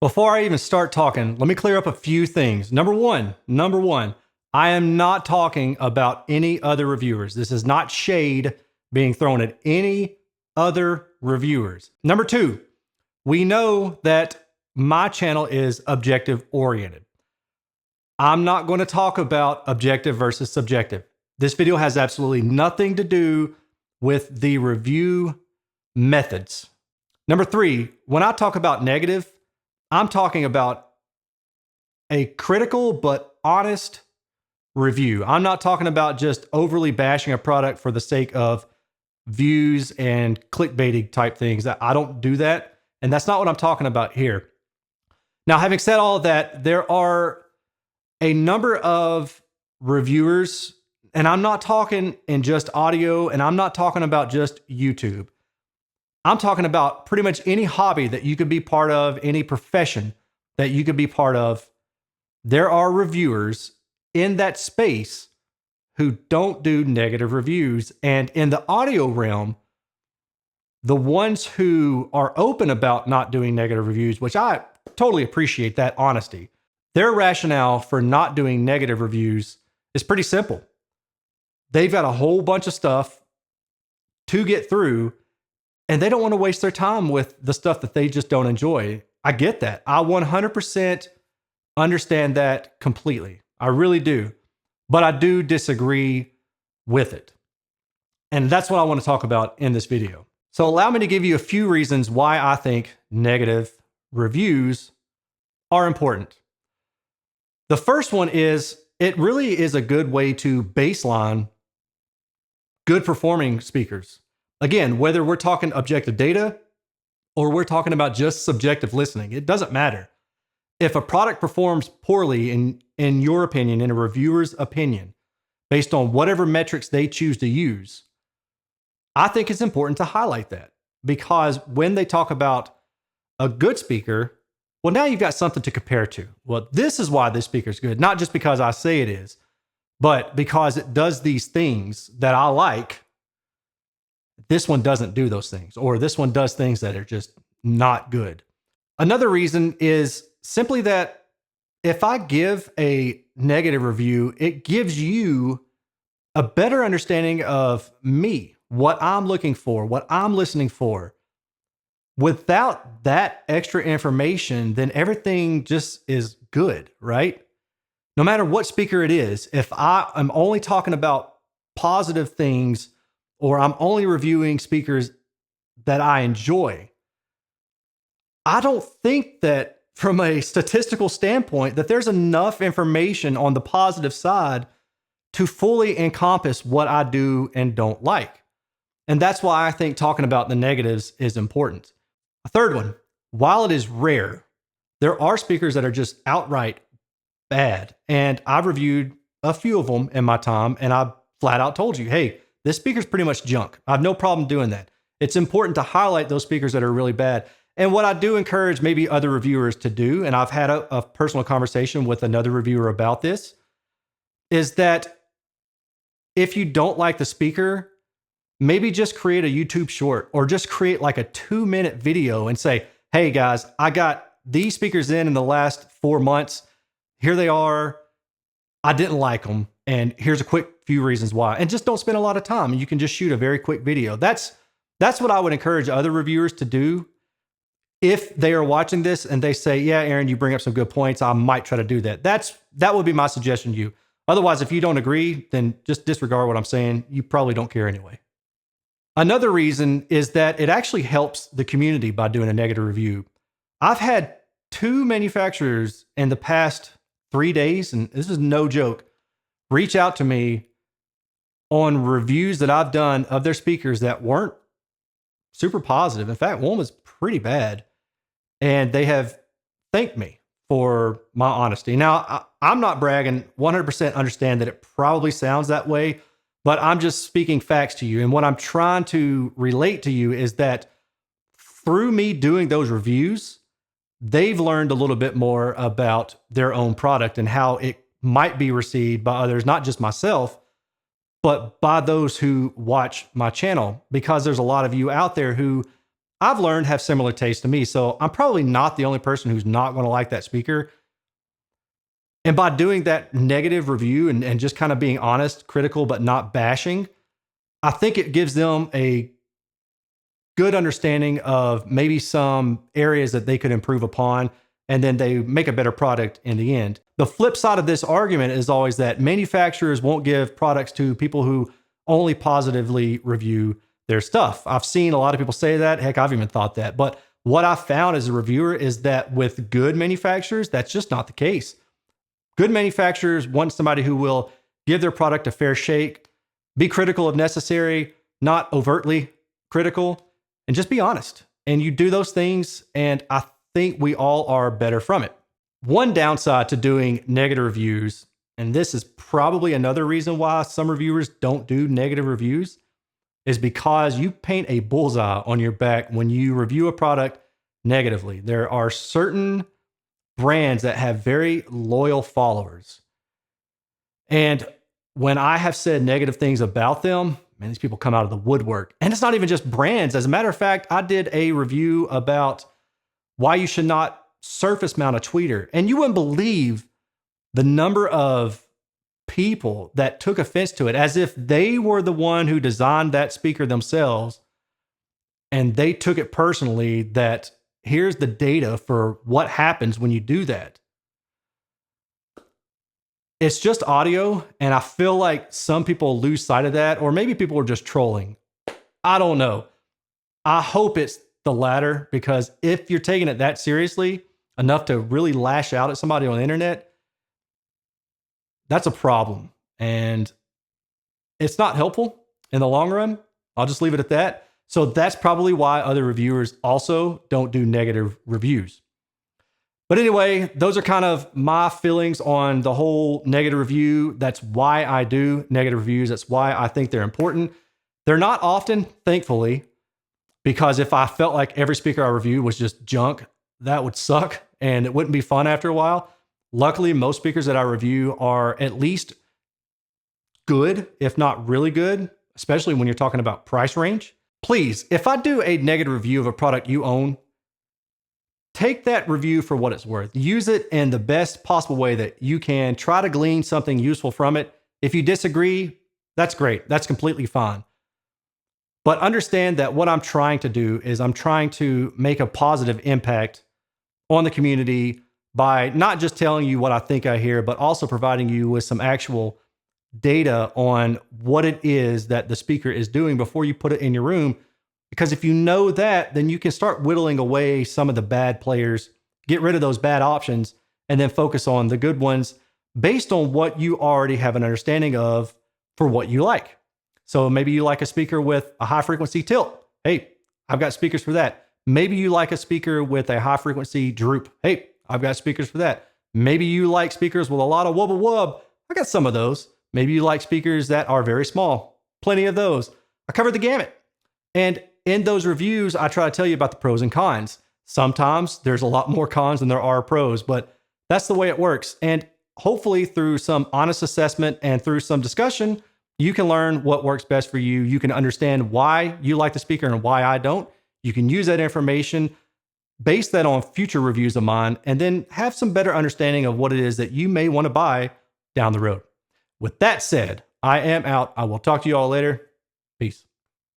Before I even start talking, let me clear up a few things. Number one, I am not talking about any other reviewers. This is not shade being thrown at any other reviewers. Number two, we know that my channel is objective oriented. I'm not going to talk about objective versus subjective. This video has absolutely nothing to do with the review methods. Number three, when I talk about negative, I'm talking about a critical but honest review. I'm not talking about just overly bashing a product for the sake of views and clickbaiting type things. I don't do that. And that's not what I'm talking about here. Now, having said all of that, there are a number of reviewers, and I'm not talking in just audio, and I'm not talking about just YouTube. I'm talking about pretty much any hobby that you could be part of, any profession that you could be part of. There are reviewers in that space who don't do negative reviews. And in the audio realm, the ones who are open about not doing negative reviews, which I totally appreciate that honesty, their rationale for not doing negative reviews is pretty simple. They've got a whole bunch of stuff to get through, and they don't want to waste their time with the stuff that they just don't enjoy. I get that. I 100% understand that completely. I really do. But I do disagree with it. And that's what I want to talk about in this video. So allow me to give you a few reasons why I think negative reviews are important. The first one is it really is a good way to baseline good performing speakers. Again, whether we're talking objective data or we're talking about just subjective listening, it doesn't matter. If a product performs poorly in your opinion, in a reviewer's opinion, based on whatever metrics they choose to use, I think it's important to highlight that, because when they talk about a good speaker, well, now you've got something to compare to. Well, this is why this speaker is good, not just because I say it is, but because it does these things that I like. This one doesn't do those things, or this one does things that are just not good. Another reason is simply that if I give a negative review, it gives you a better understanding of me, what I'm looking for, what I'm listening for. Without that extra information, then everything just is good, right? No matter what speaker it is, if I am only talking about positive things, or I'm only reviewing speakers that I enjoy, I don't think that from a statistical standpoint that there's enough information on the positive side to fully encompass what I do and don't like. And that's why I think talking about the negatives is important. A third one, while it is rare, there are speakers that are just outright bad. And I've reviewed a few of them in my time, and I flat out told you, hey, this speaker's pretty much junk. I have no problem doing that. It's important to highlight those speakers that are really bad. And what I do encourage maybe other reviewers to do, and I've had a personal conversation with another reviewer about this, is that if you don't like the speaker, maybe just create a YouTube short, or just create like a 2-minute video and say, hey guys, I got these speakers in the last 4 months. Here they are. I didn't like them. And here's a quick few reasons why. And just don't spend a lot of time. You can just shoot a very quick video. That's what I would encourage other reviewers to do. If they are watching this and they say, yeah, Aaron, you bring up some good points, I might try to do that. That would be my suggestion to you. Otherwise, if you don't agree, then just disregard what I'm saying. You probably don't care anyway. Another reason is that it actually helps the community by doing a negative review. I've had 2 manufacturers in the past 3 days, and this is no joke, reach out to me on reviews that I've done of their speakers that weren't super positive. In fact, one was pretty bad. And they have thanked me for my honesty. Now, I'm not bragging, 100% understand that it probably sounds that way, but I'm just speaking facts to you. And what I'm trying to relate to you is that through me doing those reviews, they've learned a little bit more about their own product and how it might be received by others, not just myself, but by those who watch my channel, because there's a lot of you out there who I've learned have similar taste to me. So I'm probably not the only person who's not going to like that speaker. And by doing that negative review and just kind of being honest, critical, but not bashing, I think it gives them a good understanding of maybe some areas that they could improve upon, and then they make a better product in the end. The flip side of this argument is always that manufacturers won't give products to people who only positively review their stuff. I've seen a lot of people say that. Heck, I've even thought that. But what I found as a reviewer is that with good manufacturers, that's just not the case. Good manufacturers want somebody who will give their product a fair shake, be critical if necessary, not overtly critical, and just be honest. And you do those things, and I think we all are better from it. One downside to doing negative reviews, and this is probably another reason why some reviewers don't do negative reviews, is because you paint a bullseye on your back when you review a product negatively. There are certain brands that have very loyal followers. And when I have said negative things about them, man, these people come out of the woodwork. And it's not even just brands. As a matter of fact, I did a review about why you should not surface mount a tweeter. And you wouldn't believe the number of people that took offense to it as if they were the one who designed that speaker themselves. And they took it personally that here's the data for what happens when you do that. It's just audio, and I feel like some people lose sight of that, or maybe people are just trolling. I don't know. I hope it's the latter, because if you're taking it that seriously enough to really lash out at somebody on the internet, that's a problem. And it's not helpful in the long run. I'll just leave it at that. So that's probably why other reviewers also don't do negative reviews. But anyway, those are kind of my feelings on the whole negative review. That's why I do negative reviews. That's why I think they're important. They're not often, thankfully, because if I felt like every speaker I review was just junk, that would suck and it wouldn't be fun after a while. Luckily, most speakers that I review are at least good, if not really good, especially when you're talking about price range. Please, if I do a negative review of a product you own, take that review for what it's worth. Use it in the best possible way that you can. Try to glean something useful from it. If you disagree, that's great. That's completely fine. But understand that what I'm trying to do is I'm trying to make a positive impact on the community by not just telling you what I think I hear, but also providing you with some actual data on what it is that the speaker is doing before you put it in your room. Because if you know that, then you can start whittling away some of the bad players, get rid of those bad options, and then focus on the good ones based on what you already have an understanding of for what you like. So maybe you like a speaker with a high frequency tilt. Hey, I've got speakers for that. Maybe you like a speaker with a high frequency droop. Hey, I've got speakers for that. Maybe you like speakers with a lot of wubba wub. I got some of those. Maybe you like speakers that are very small. Plenty of those. I covered the gamut. And in those reviews, I try to tell you about the pros and cons. Sometimes there's a lot more cons than there are pros, but that's the way it works. And hopefully through some honest assessment and through some discussion, you can learn what works best for you. You can understand why you like the speaker and why I don't. You can use that information, base that on future reviews of mine, and then have some better understanding of what it is that you may want to buy down the road. With that said, I am out. I will talk to you all later. Peace.